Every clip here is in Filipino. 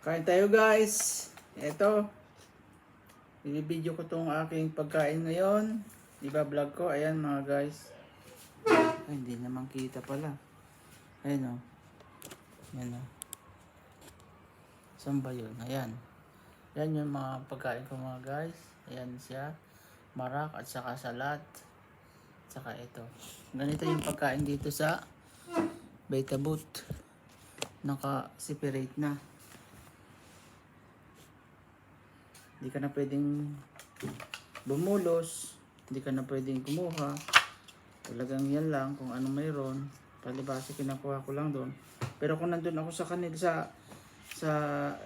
Kain tayo guys. Ito, i-video ko tong aking pagkain ngayon. Iba-vlog ko. Ayan mga guys. Ay, hindi naman kita pala. Ayan o. Ayan o. Saan ba yun? Ayan. Ayan yung mga pagkain ko mga guys. Ayan siya. Marak at saka salad. At saka ito. Ganito yung pagkain dito sa Betaboot. Naka-separate na. Hindi ka na pwedeng bumulos, hindi ka na pwedeng kumuha. Talagang yan lang kung anong mayroon. Palibasa kinakuha ko lang doon. Pero kung nandun ako sa kanila sa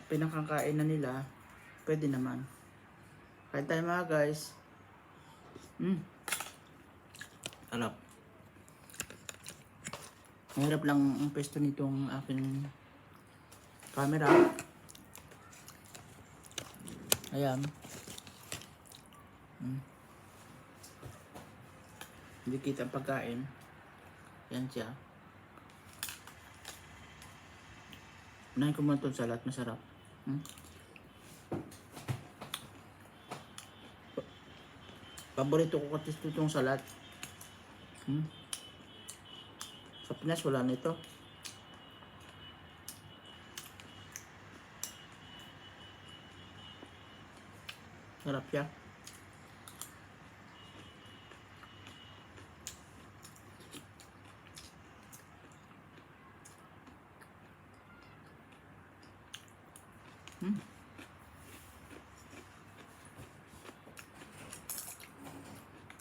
pinakakain na nila, pwede naman. Kain tayo mga guys. Sarap. Mahirap lang ang pesto nitong aking camera. Ayan. Hindi kita ang pagkain. Yan siya. Unahin ko muna itong salad. Masarap. Paborito ko kasi itong salad. Sa Pinas wala nito. Sarap siya.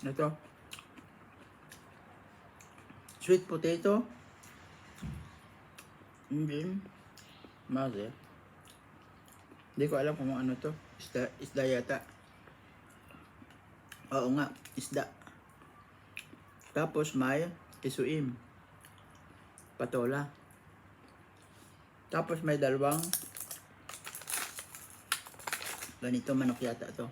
Ito. Sweet potato. Then, maze. Hindi ko alam kung ano to. Isda yata. Oo nga, isda. Tapos may isuim. Patola. Tapos may dalawang ganito manok yata to.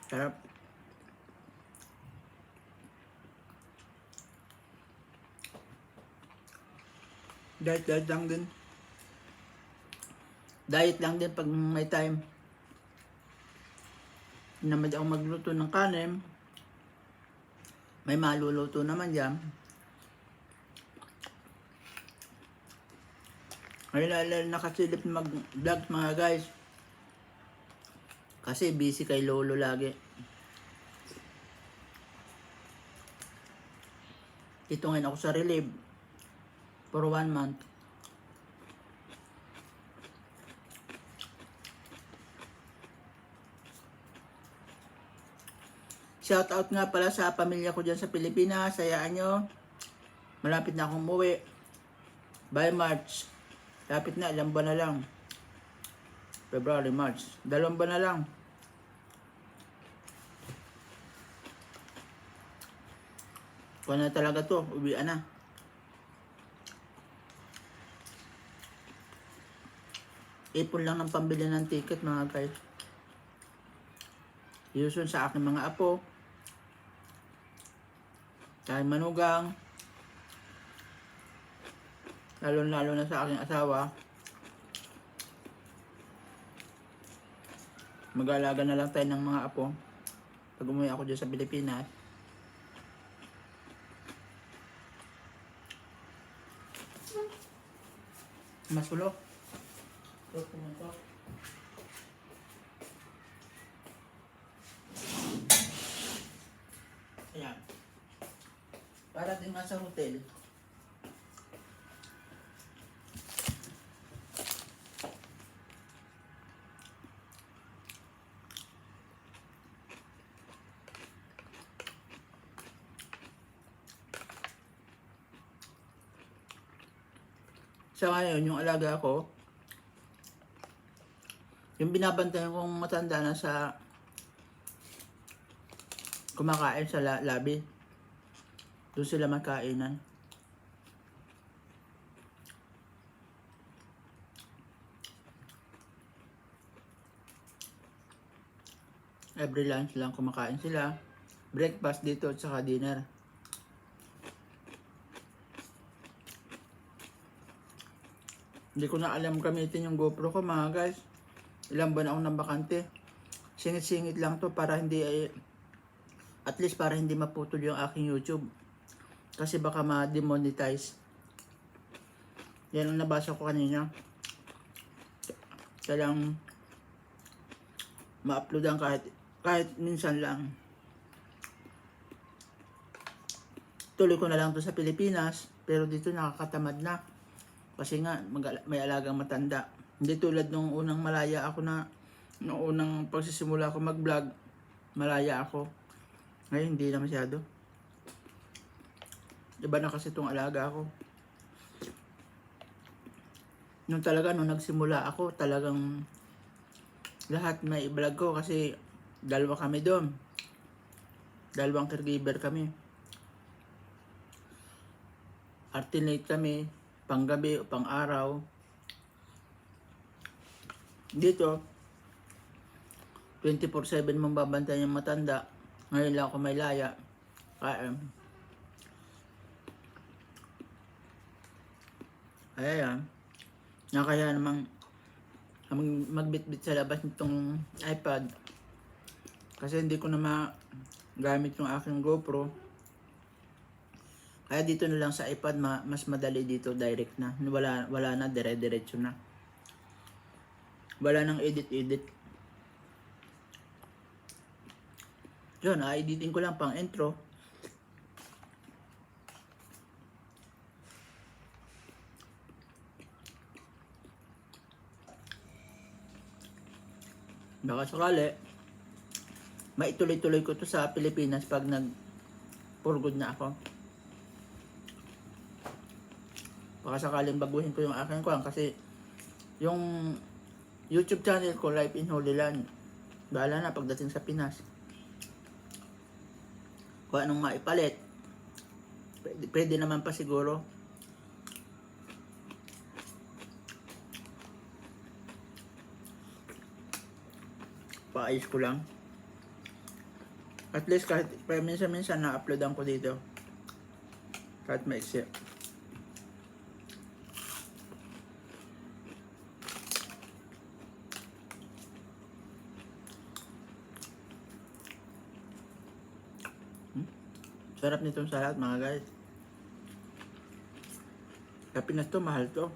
Sarap. Diet lang din. Diet lang din pag may time. Hindi naman ako magluto ng kanin. May maluluto naman dyan. Ngayon nakasilip mag-vlog mga guys. Kasi busy kay Lolo lagi. Dito ngayon ako sa relief. For 1 month. Shout out nga pala sa pamilya ko dyan sa Pilipinas. Sayaan nyo. Malapit na akong umuwi. By March. Lapit na, ilang buwan na lang. February, March. 2 buwan na lang. Kung na talaga to, uwian na. Ipon lang ng pambili ng ticket mga guys. Yusun sa aking mga apo. Kahit manugang. Lalo na sa aking asawa. Mag-aalaga na lang tayo ng mga apo. Pag umuwi ako dyan sa Pilipinas. Masulo. Ayan. Para din nga sa hotel. Sa ngayon, yung alaga ko, yung binabantayan kong matanda na sa kumakain sa labi. Doon sila magkainan. Every lunch lang kumakain sila. Breakfast dito at saka dinner. Hindi ko na alam gamitin yung GoPro ko mga guys. Ilang buwan ako ng bakante. Singit-singit lang to para hindi at least para hindi maputol yung aking YouTube. Kasi baka ma-demonetize. Yan ang nabasa ko kanina. Kailang ma-uploadan kahit minsan lang. Tuloy ko na lang to sa Pilipinas, pero dito nakakatamad na. Kasi nga may alagang matanda. Hindi tulad nung unang malaya ako nung unang pagsisimula ako mag-vlog, malaya ako. Ngayon hindi na masyado. Iba na kasi itong alaga ako. Nung nagsimula ako, talagang lahat may i-vlog ko kasi dalawa kami doon. Dalawang caregiver kami. Alternate kami, panggabi o pang-araw. Dito, 24/7 mong babantayan yung matanda. Ngayon lang ako may laya. Ayan. Kaya namang magbitbit sa labas nitong iPad. Kasi hindi ko na magamit yung aking GoPro. Kaya dito na lang sa iPad, mas madali dito, direct na. Wala na, dire-diretso na. Wala nang edit-edit. Yun, editin ko lang pang intro. Baka sakali, maituloy-tuloy ko to sa Pilipinas pag for good na ako. Baka sakaling baguhin ko yung aking kuwan kasi yung YouTube channel ko, Life in Holy Land, bahala na pagdating sa Pinas. Kung anong maipalit, pwede naman pa siguro. Paayos ko lang. At least kahit minsan-minsan na-uploadan ko dito. Kahit maiksi. Sarap nitong salad mga guys. Sa Pinas to, mahal to.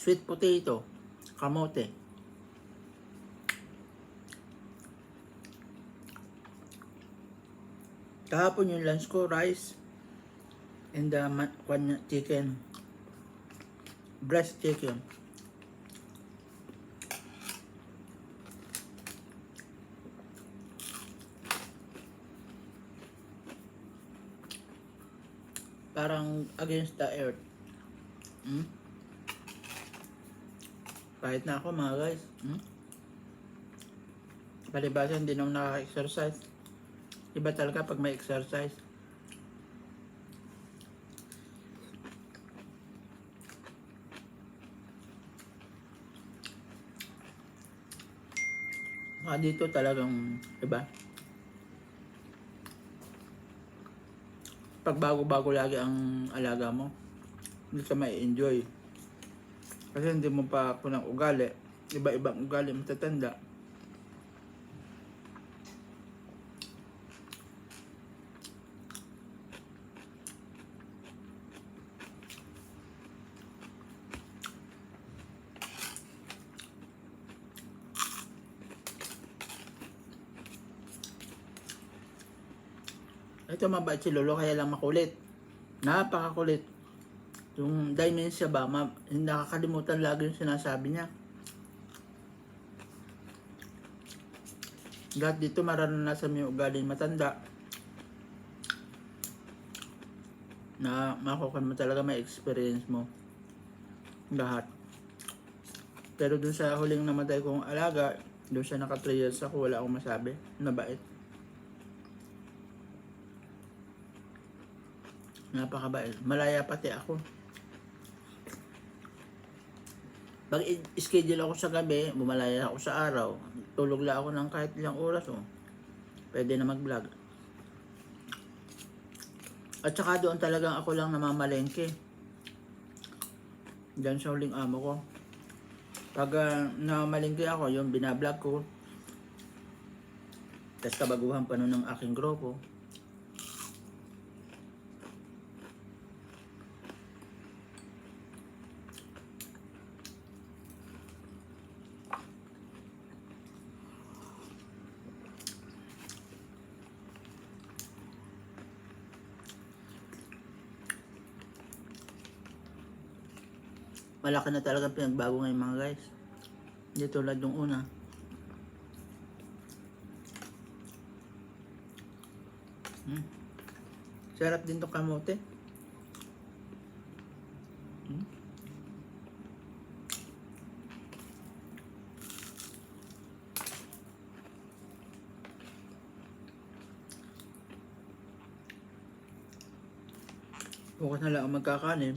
Sweet potato, kamote. Kahapon yung lunch ko, rice and chicken, breast chicken. Parang against the earth. Kahit na ako mga guys. Palibasa hindi naman nakaka-exercise. Iba talaga pag may exercise. Dito talagang iba. Pag bago-bago lagi ang alaga mo, hindi ka may enjoy. Kasi hindi mo pa punang ugali. Iba-ibang ugali matatanda. Ito mabait si Lolo kaya lang makulit. Napakakulit. Yung dementia ba, nakakalimutan lagi yung sinasabi niya. Lahat dito mararanasan mo yung ugaling matanda. Na makukuha mo talaga, may experience mo. Lahat. Pero dun sa huling namatay kong alaga, Doon siya naka 3 years ako, wala akong masabi. Nabait. Napakabait. Malaya pati ako. Pag schedule ako sa gabi, bumalaya ako sa araw. Tulog lang ako ng kahit ilang oras. Oh. Pwede na mag-vlog. At saka doon talagang ako lang namamalengke. Diyan sa huling amo ko. Pag namamalengke ako, yung binablog ko. Tapos kabaguhan pa nun ng aking grupo. Malaki na talaga pinagbago ngayon mga guys. Hindi tulad yung una. Sarap din to kamote. Bukas na lang ang magkakanin.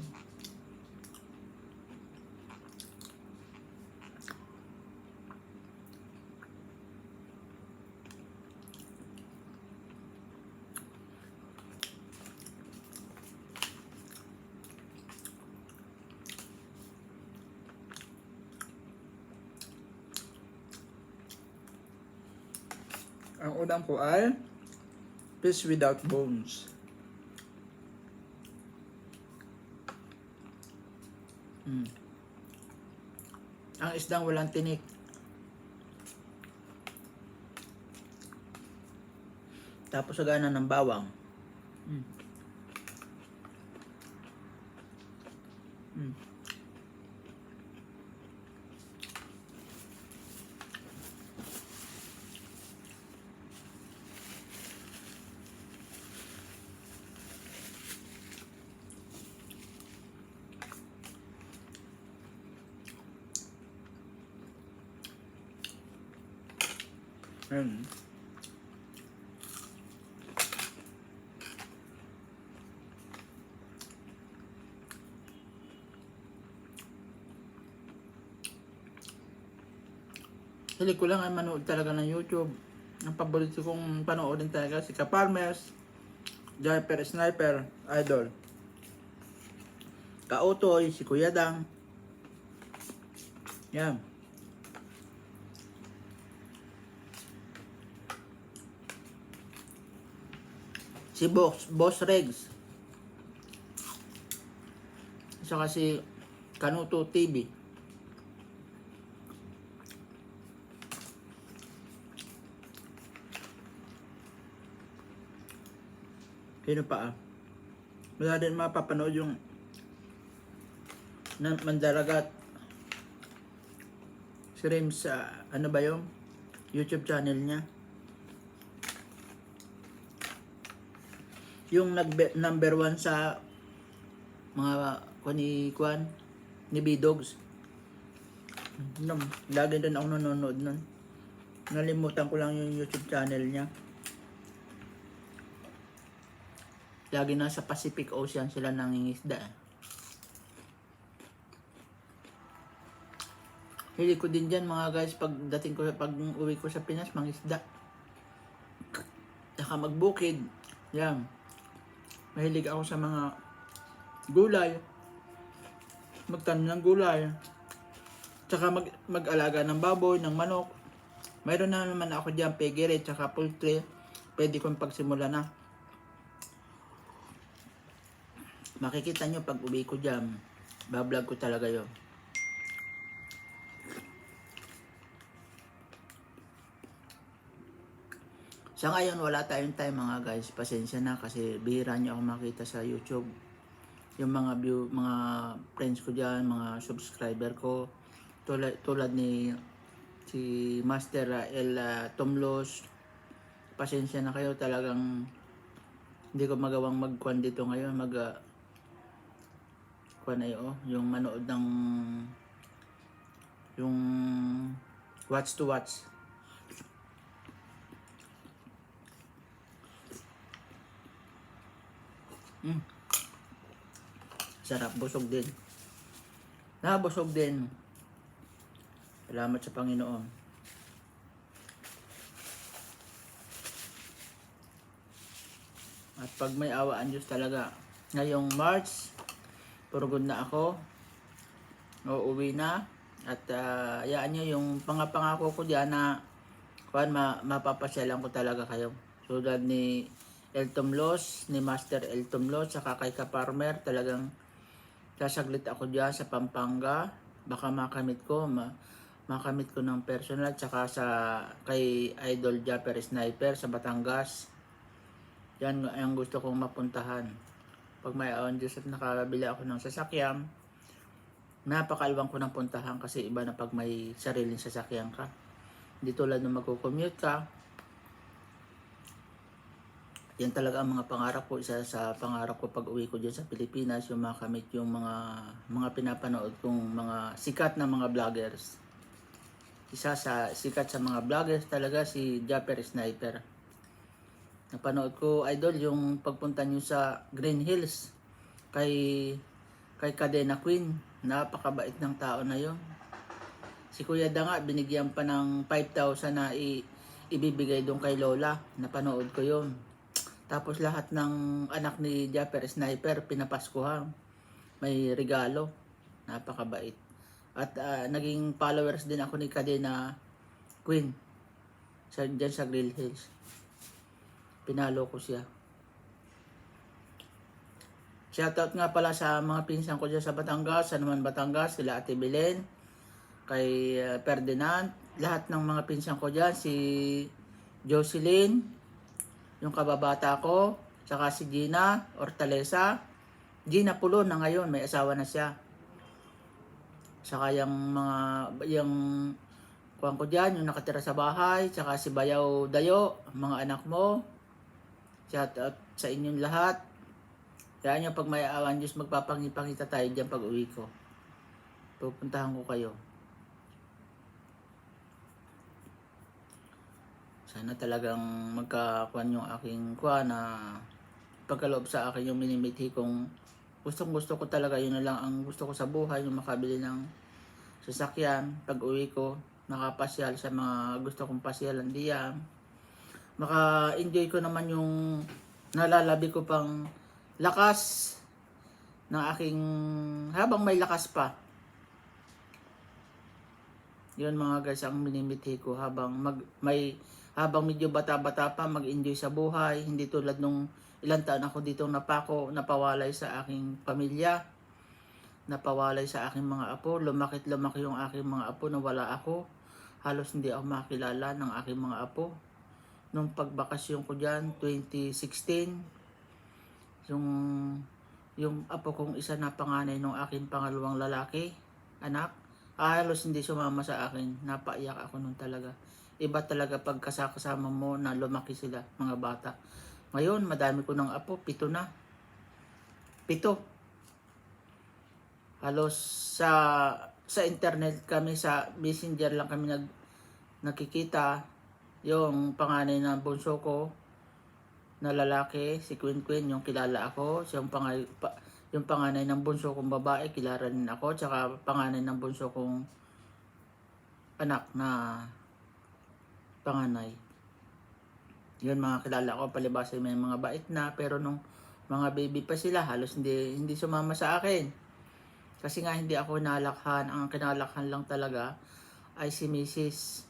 Ang ulam ko ay fish without bones. Ang isdang walang tinik. Tapos sagana ng bawang. Ayun. Hilig ko lang ay manood talaga ng YouTube. Ang paborito kong panoorin talaga si Kaparmes, Jaiper Sniper, Idol. Kautoy, si Kuya Dang. Yan. Si Boss Regs. Saka si Kanuto TV. Sino pa wala din mapapanood yung Mandaragat. Si Rims, ano ba yung YouTube channel niya? Yung number 1 sa mga Kwan ni B-Dogs. Lagi din ako nanonood nun. Nalimutan ko lang yung YouTube channel niya. Lagi nasa Pacific Ocean sila nangingisda. Hilig ko din dyan mga guys pag uwi ko sa Pinas, mangisda. Saka magbukid. Yan. Mahilig ako sa mga gulay. Magtanim ng gulay. Tsaka mag-alaga ng baboy, ng manok. Mayroon na naman ako dyan, piggery, tsaka poultry. Pwede kong pagsimula na. Makikita nyo pag uwi ko dyan, bablog ko talaga yun. Sa ngayon wala tayong time mga guys, pasensya na kasi bihira nyo ako makita sa YouTube. Yung mga friends ko dyan, mga subscriber ko, tulad ni si Master El Tomlos. Pasensya na kayo, talagang hindi ko magawang magkuhan dito ngayon, yung manood ng yung watch to watch. Mm. Sarap, busog din. Busog din. Salamat sa Panginoon. At pag may awa ang Diyos talaga, ngayong March, purugod na ako, uuwi na, at yaan nyo yung pangako ko diyan na mapapasyalan ko talaga kayo. Tulad ni Elton Los, ni Master Elton Los, saka kay Ka-Farmer, talagang sasaglit ako diyan sa Pampanga. Baka makamit ko ng personal, saka kay Idol Japper Sniper sa Batangas. Yan ang gusto kong mapuntahan. Pag may awan Diyos at nakabili ako ng sasakyan, napakalawang ko ng puntahan, kasi iba na pag may sariling sasakyan ka. Hindi tulad nung magko-commute ka. Yan talaga ang mga pangarap ko. Isa sa pangarap ko pag uwi ko dyan sa Pilipinas, yung makamit yung mga pinapanood kong mga sikat na mga vloggers. Isa sa sikat sa mga vloggers talaga si Japper Sniper. Napanood ko, idol, yung pagpunta nyo sa Green Hills kay Cadena Queen. Napakabait ng tao na yon. Si Kuya Danga, binigyan pa ng 5,000 na ibibigay doon kay Lola. Napanood ko yon. Tapos lahat ng anak ni Japper Sniper pinapaskuhan. May regalo. Napakabait. At naging followers din ako ni Cadena Queen dyan sa Green Hills. Pinalo ko siya. Shoutout nga pala sa mga pinsan ko dyan sa Batangas, sa naman Batangas, sila Ate Belen, kay Ferdinand, lahat ng mga pinsan ko dyan, si Jocelyn, yung kababata ko, saka si Gina Hortaleza, Gina Pulon na ngayon, may asawa na siya. Saka yung kuwan ko dyan, yung nakatira sa bahay, saka si Bayaw Dayo, mga anak mo, shoutout sa inyong lahat. Kaya nyo pag may awan Diyos, magpapangipangita tayo dyan pag uwi ko. Pupuntahan ko kayo. Sana talagang magkakuan yung aking kuan na pagkaloob sa akin yung minimithi kong gusto ko talaga. Yun na lang ang gusto ko sa buhay, yung makabili ng sasakyan pag uwi ko, nakapasyal sa mga gusto kong pasyalan diyan. Maka-enjoy ko naman yung nalalabi ko pang lakas ng aking habang may lakas pa. Yun mga guys ang minimithi ko habang medyo bata-bata pa, mag-enjoy sa buhay, hindi tulad nung ilang taon ako dito napawalay sa aking pamilya, napawalay sa aking mga apo, lumaki yung aking mga apo na wala ako. Halos hindi ako makilala ng aking mga apo. Nung pagbakasyon ko dyan, 2016, yung apo kong isa na panganay ng aking pangalawang lalaki, anak, halos hindi sumama sa akin. Napaiyak ako nun talaga. Iba talaga pag kasama mo na lumaki sila, mga bata. Ngayon, madami ko ng apo, 7 na. 7. Halos sa internet kami, sa messenger lang kami nakikita. Yung panganay na bunso ko na lalaki, si Queen, yung kilala ako. Yung panganay ng bunso kong babae, kilala rin ako. Tsaka panganay ng bunso kong anak na panganay. Yun mga kilala ko, palibasa may mga bait na, pero nung mga baby pa sila, halos hindi sumama sa akin. Kasi nga hindi ako nalakhan. Ang kinalakhan lang talaga ay si Mrs.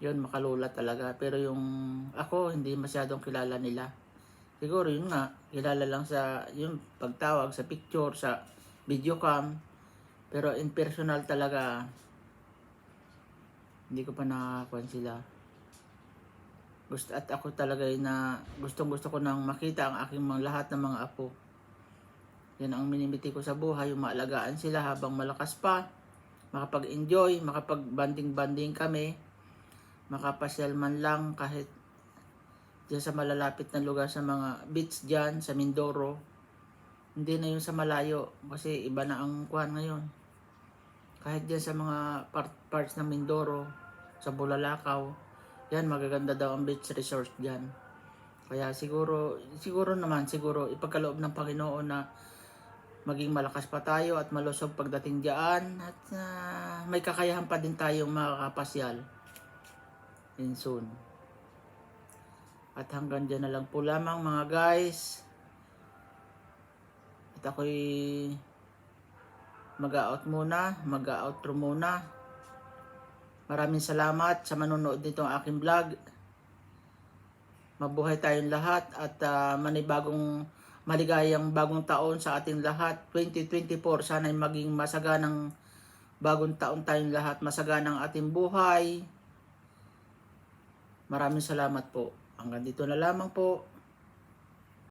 Yun, makalula talaga. Pero yung ako, hindi masyadong kilala nila. Siguro yun nga, kilala lang sa yung pagtawag, sa picture, sa video cam. Pero in personal talaga, hindi ko pa nakakuan sila. At ako talaga na gusto ko nang makita ang aking lahat ng mga apo. Yan ang minimiti ko sa buhay, yung maalagaan sila habang malakas pa, makapag-enjoy, makapag-banding kami, makapasyal man lang kahit dyan sa malalapit na lugar, sa mga beach dyan, sa Mindoro. Hindi na yun sa malayo, kasi iba na ang kuhan ngayon. Kahit dyan sa mga parts ng Mindoro, sa Bulalakaw, yan magaganda daw ang beach resort dyan. Kaya siguro naman, siguro ipagkaloob ng Panginoon na maging malakas pa tayo at malusog pagdating diyan at may kakayahan pa din tayong makakapasyal in soon. At hanggang dyan na lang po lamang mga guys. At ako'y mag-outro muna. Maraming salamat sa manonood nitong aking vlog. Mabuhay tayong lahat at maligayang bagong taon sa ating lahat. 2024, sana'y maging masaganang bagong taon tayong lahat. Masaganang ating buhay. Maraming salamat po. Hanggang dito na lamang po.